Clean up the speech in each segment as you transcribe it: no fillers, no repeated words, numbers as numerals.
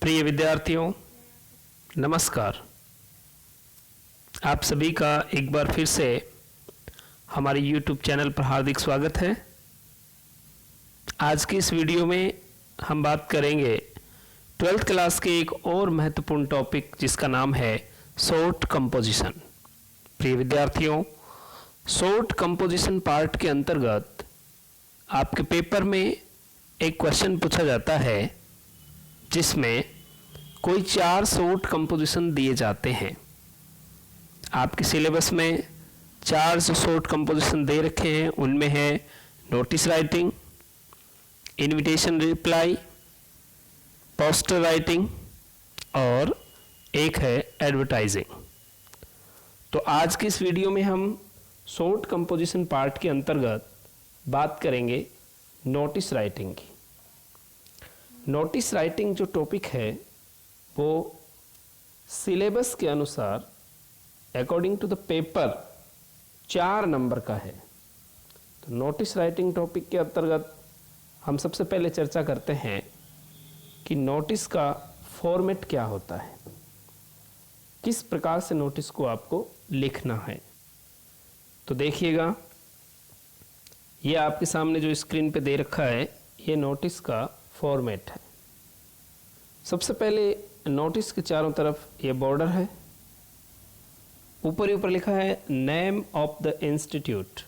प्रिय विद्यार्थियों, नमस्कार। आप सभी का एक बार फिर से हमारे YouTube चैनल पर हार्दिक स्वागत है। आज की इस वीडियो में हम बात करेंगे 12th क्लास के एक और महत्वपूर्ण टॉपिक जिसका नाम है शॉर्ट कंपोजिशन। प्रिय विद्यार्थियों, शॉर्ट कंपोजिशन पार्ट के अंतर्गत आपके पेपर में एक क्वेश्चन पूछा जाता है जिसमें कोई 4 शॉर्ट कंपोजिशन दिए जाते हैं। आपके सिलेबस में 4 जो शॉर्ट कंपोजिशन दे रखे हैं उनमें है notice writing, invitation reply, poster writing और एक है एडवर्टाइजिंग। तो आज की इस वीडियो में हम शॉर्ट कंपोजिशन पार्ट के अंतर्गत बात करेंगे नोटिस राइटिंग की। नोटिस राइटिंग जो टॉपिक है वो सिलेबस के अनुसार according to the paper 4 number का है। तो नोटिस राइटिंग टॉपिक के अंतर्गत हम सबसे पहले चर्चा करते हैं कि नोटिस का फॉर्मेट क्या होता है, किस प्रकार से नोटिस को आपको लिखना है। तो देखिएगा, ये आपके सामने जो स्क्रीन पे दे रखा है ये नोटिस का फॉर्मेट है। सबसे पहले नोटिस के चारों तरफ ये बॉर्डर है, ऊपर ही ऊपर लिखा है name of the institute.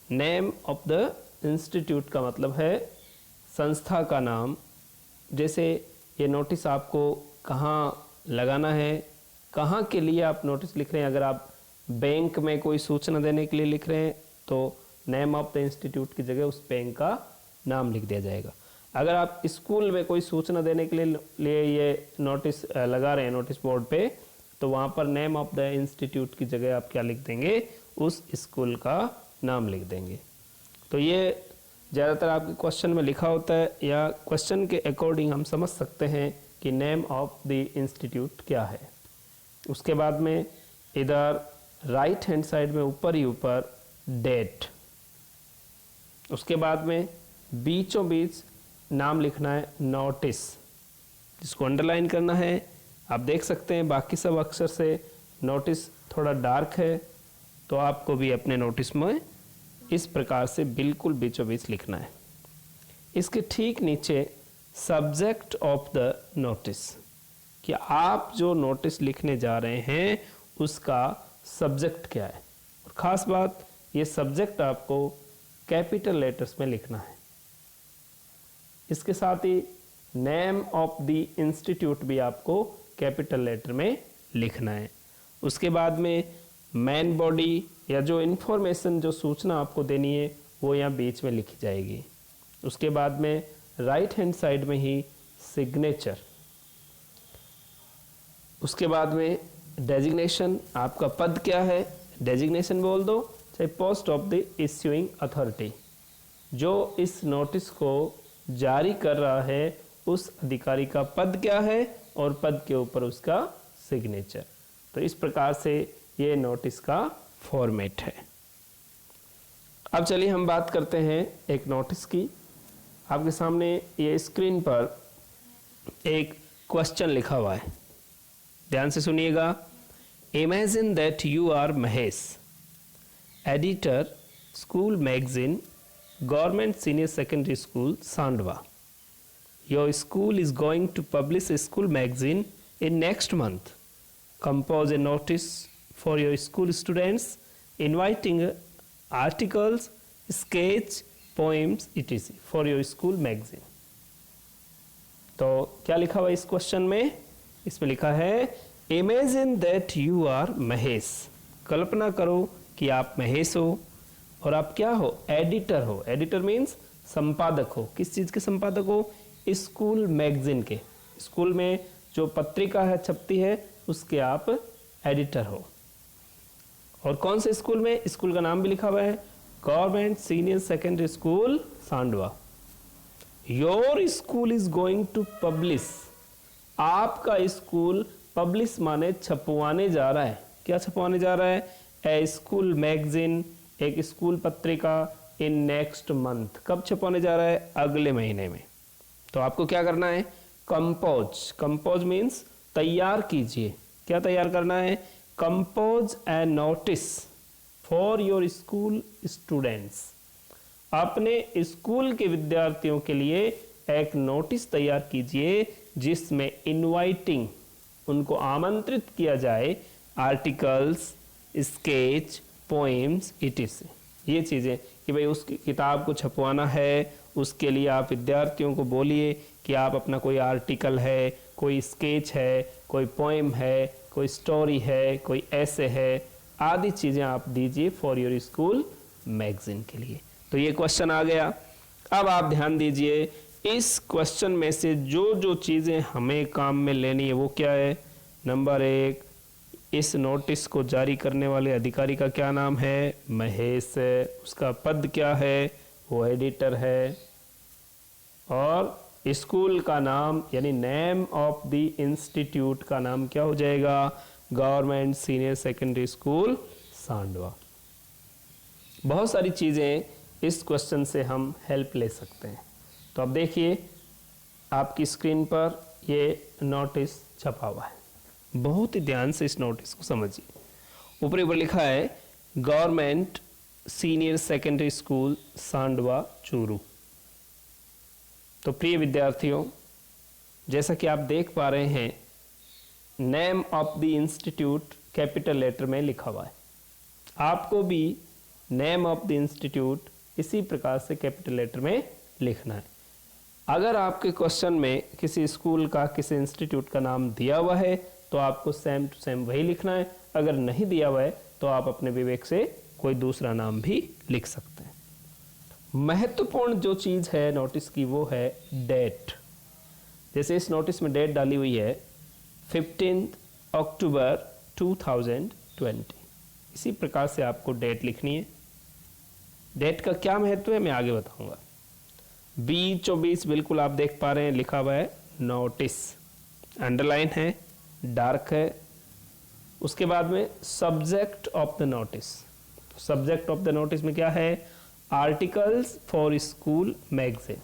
Name of the institute का मतलब है संस्था का नाम। जैसे ये नोटिस आपको कहाँ लगाना है, कहाँ के लिए आप नोटिस लिख रहे हैं। अगर आप बैंक में कोई सूचना देने के लिए लिख रहे हैं तो नेम ऑफ द इंस्टीट्यूट की जगह उस बैंक का नाम लिख दिया जाएगा। अगर आप स्कूल में कोई सूचना देने के लिए ये नोटिस लगा रहे हैं नोटिस बोर्ड पे, तो वहाँ पर नेम ऑफ द इंस्टीट्यूट की जगह आप क्या लिख देंगे, उस स्कूल का नाम लिख देंगे। तो ये ज़्यादातर आपके क्वेश्चन में लिखा होता है, या क्वेश्चन के अकॉर्डिंग हम समझ सकते हैं कि नेम ऑफ द इंस्टीट्यूट क्या है। उसके बाद में इधर राइट हैंड साइड में ऊपर ही ऊपर डेट। उसके बाद में बीचों बीच नाम लिखना है नोटिस, जिसको अंडरलाइन करना है। आप देख सकते हैं बाकी सब अक्षर से नोटिस थोड़ा डार्क है, तो आपको भी अपने नोटिस में इस प्रकार से बिल्कुल बीचों बीच लिखना है। इसके ठीक नीचे सब्जेक्ट ऑफ द नोटिस, कि आप जो नोटिस लिखने जा रहे हैं उसका सब्जेक्ट क्या है। और ख़ास बात, ये सब्जेक्ट आपको कैपिटल लेटर्स में लिखना है। इसके साथ ही नेम ऑफ द इंस्टीट्यूट भी आपको कैपिटल लेटर में लिखना है। उसके बाद में मेन बॉडी या जो इन्फॉर्मेशन, जो सूचना आपको देनी है वो यहाँ बीच में लिखी जाएगी। उसके बाद में राइट हैंड साइड में ही सिग्नेचर। उसके बाद में डेजिग्नेशन, आपका पद क्या है, डेजिग्नेशन बोल दो, चाहे post of the issuing authority. जो इस नोटिस को जारी कर रहा है उस अधिकारी का पद क्या है और पद के ऊपर उसका सिग्नेचर। तो इस प्रकार से ये नोटिस का फॉर्मेट है। अब चलिए हम बात करते हैं एक नोटिस की। आपके सामने ये स्क्रीन पर एक क्वेश्चन लिखा हुआ है, ध्यान से सुनिएगा। Imagine that you are Mahesh, editor, school magazine, Government Senior Secondary School, Sandwa. Your school is going to publish a school magazine in next month. Compose a notice for your school students inviting articles, sketch, poems, etc. for your school magazine. तो क्या लिखा हुआ इस question में? इसमें लिखा है Imagine that you are Mahesh. कल्पना करो कि आप महेश हो और आप क्या हो, एडिटर हो। एडिटर मीन्स संपादक हो। किस चीज़ के संपादक हो? स्कूल मैगजीन के। स्कूल में जो पत्रिका है छपती है उसके आप एडिटर हो। और कौन से स्कूल में? स्कूल का नाम भी लिखा हुआ है, government senior secondary school Sandwa. Your school is going to publish, आपका स्कूल पब्लिश माने छपवाने जा रहा है। क्या छपवाने जा रहा है? ए स्कूल मैगजीन, एक स्कूल पत्रिका, इन नेक्स्ट मंथ। कब छपवाने जा रहा है? अगले महीने में। तो आपको क्या करना है? कंपोज, कंपोज मीन्स तैयार कीजिए। क्या तैयार करना है? Compose A notice for your school students. अपने स्कूल के विद्यार्थियों के लिए एक नोटिस तैयार कीजिए जिसमें इनवाइटिंग, उनको आमंत्रित किया जाए, आर्टिकल्स, स्केच, पोएम्स, इटीसी, ये चीज़ें कि भाई उस किताब को छपवाना है, उसके लिए आप विद्यार्थियों को बोलिए कि आप अपना कोई आर्टिकल है, कोई स्केच है, कोई पोएम है, कोई स्टोरी है, कोई ऐसे है, आदि चीज़ें आप दीजिए फॉर योर स्कूल मैगजीन के लिए। तो ये क्वेश्चन आ गया। अब आप ध्यान दीजिए, इस क्वेश्चन में से जो जो चीज़ें हमें काम में लेनी है वो क्या है? नंबर 1, इस नोटिस को जारी करने वाले अधिकारी का क्या नाम है? महेश है। उसका पद क्या है? वो एडिटर है। और स्कूल का नाम यानी नेम ऑफ द इंस्टीट्यूट का नाम क्या हो जाएगा? Government senior secondary school Sandwa. बहुत सारी चीज़ें इस क्वेश्चन से हम हेल्प ले सकते हैं। तो अब देखिए आपकी स्क्रीन पर ये नोटिस छपा हुआ है, बहुत ही ध्यान से इस नोटिस को समझिए। ऊपर ऊपर लिखा है government senior secondary school Sandwa Churu. तो प्रिय विद्यार्थियों, जैसा कि आप देख पा रहे हैं, name of the institute capital letter में लिखा हुआ है। आपको भी नेम ऑफ द इंस्टीट्यूट इसी प्रकार से कैपिटल लेटर में लिखना है। अगर आपके क्वेश्चन में किसी स्कूल का, किसी इंस्टीट्यूट का नाम दिया हुआ है तो आपको सेम टू सेम वही लिखना है। अगर नहीं दिया हुआ है तो आप अपने विवेक से कोई दूसरा नाम भी लिख सकते हैं। महत्वपूर्ण जो चीज़ है नोटिस की वो है डेट। जैसे इस नोटिस में डेट डाली हुई है 15 अक्टूबर 2020। इसी प्रकार से आपको डेट लिखनी है। डेट का क्या महत्व है मैं आगे बताऊंगा। बीचों बीच बिल्कुल आप देख पा रहे हैं लिखा हुआ है नोटिस, अंडरलाइन है, डार्क है। उसके बाद में subject of the notice. Subject of the notice में क्या है? Articles for school magazine,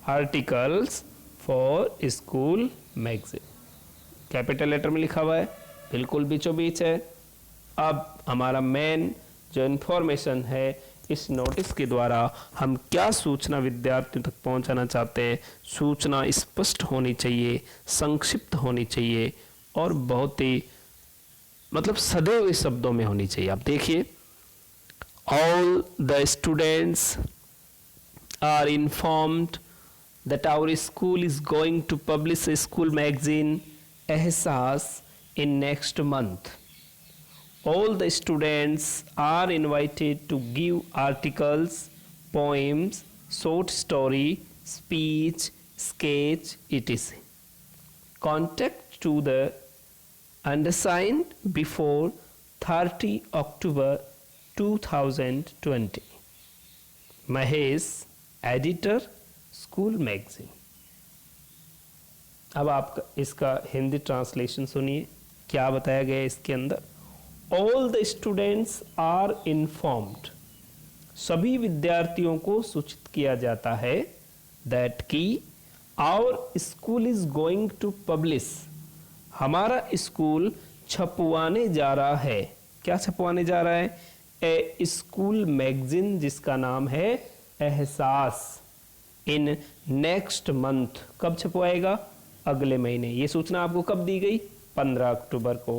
articles for school magazine, capital letter में लिखा हुआ है, बिल्कुल बीचों बीच है। अब हमारा मेन जो इन्फॉर्मेशन है, इस नोटिस के द्वारा हम क्या सूचना विद्यार्थियों तक पहुंचाना चाहते हैं, सूचना स्पष्ट होनी चाहिए, संक्षिप्त होनी चाहिए और बहुत ही मतलब सदे हुए शब्दों में होनी चाहिए। आप देखिए, all the students are informed that our school is going to publish a school magazine Ehsaas in next month. All the students are invited to give articles, poems, short story, speech, sketch, etc. Contact to the undersigned before 30 October 2020. Mahesh, editor, school magazine. अब आप इसका Hindi translation सुनिए, क्या बताया गया है इसके अंदर। All the students are informed, सभी विद्यार्थियों को सूचित किया जाता है, दैट की our school is going to publish, हमारा स्कूल छपवाने जा रहा है। क्या छपवाने जा रहा है? ए स्कूल मैगजीन जिसका नाम है एहसास, इन नेक्स्ट मंथ। कब छपवाएगा? अगले महीने। ये सूचना आपको कब दी गई? 15 अक्टूबर को।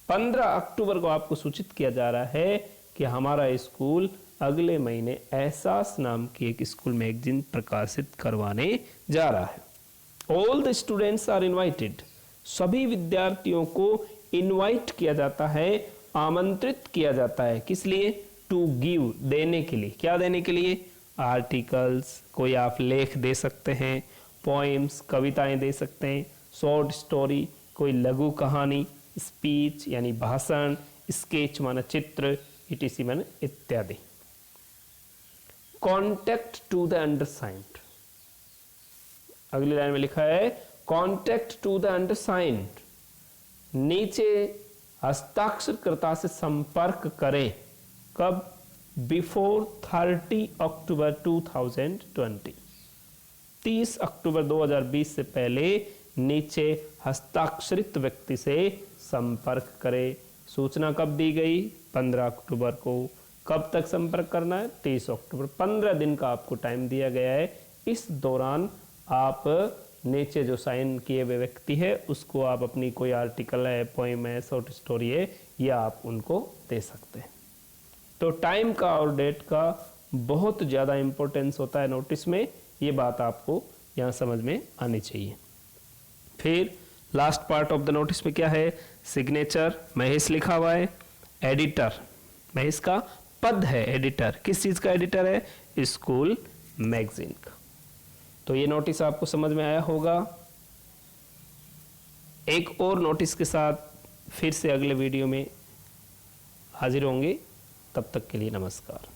15 अक्टूबर को आपको सूचित किया जा रहा है कि हमारा स्कूल अगले महीने एहसास नाम की एक स्कूल मैगजीन प्रकाशित करवाने जा रहा है। All the students are invited, सभी विद्यार्थियों को इनवाइट किया जाता है, आमंत्रित किया जाता है। किस लिए? टू गिव, देने के लिए। क्या देने के लिए? आर्टिकल्स, कोई आप लेख दे सकते हैं, पोएम्स, कविताएं दे सकते हैं, शॉर्ट स्टोरी, कोई लघु कहानी, स्पीच यानी भाषण, स्केच माना चित्र, इटीसी माना इत्यादि। कॉन्टेक्ट टू द अंडरसाइंड, अगली लाइन में लिखा है कॉन्टेक्ट टू द अंडरसाइंड, नीचे हस्ताक्षरकर्ता से संपर्क करें। कब? बिफोर 30 अक्टूबर 2020, 30 अक्टूबर 2020 से पहले नीचे हस्ताक्षरित व्यक्ति से संपर्क करें। सूचना कब दी गई? 15 अक्टूबर को। कब तक संपर्क करना है? 30 अक्टूबर। 15 दिन का आपको टाइम दिया गया है। इस दौरान आप नीचे जो साइन किए हुए व्यक्ति है उसको आप अपनी कोई आर्टिकल है, पोएम है, शॉर्ट स्टोरी है, या आप उनको दे सकते हैं। तो टाइम का और डेट का बहुत ज़्यादा इम्पोर्टेंस होता है नोटिस में, ये बात आपको यहाँ समझ में आनी चाहिए। फिर last part of the notice में क्या है? सिग्नेचर महेश लिखा हुआ है, एडिटर महेश का पद है एडिटर। किस चीज़ का एडिटर है? स्कूल मैगजीन का। तो ये नोटिस आपको समझ में आया होगा। एक और नोटिस के साथ फिर से अगले वीडियो में हाजिर होंगे। तब तक के लिए नमस्कार।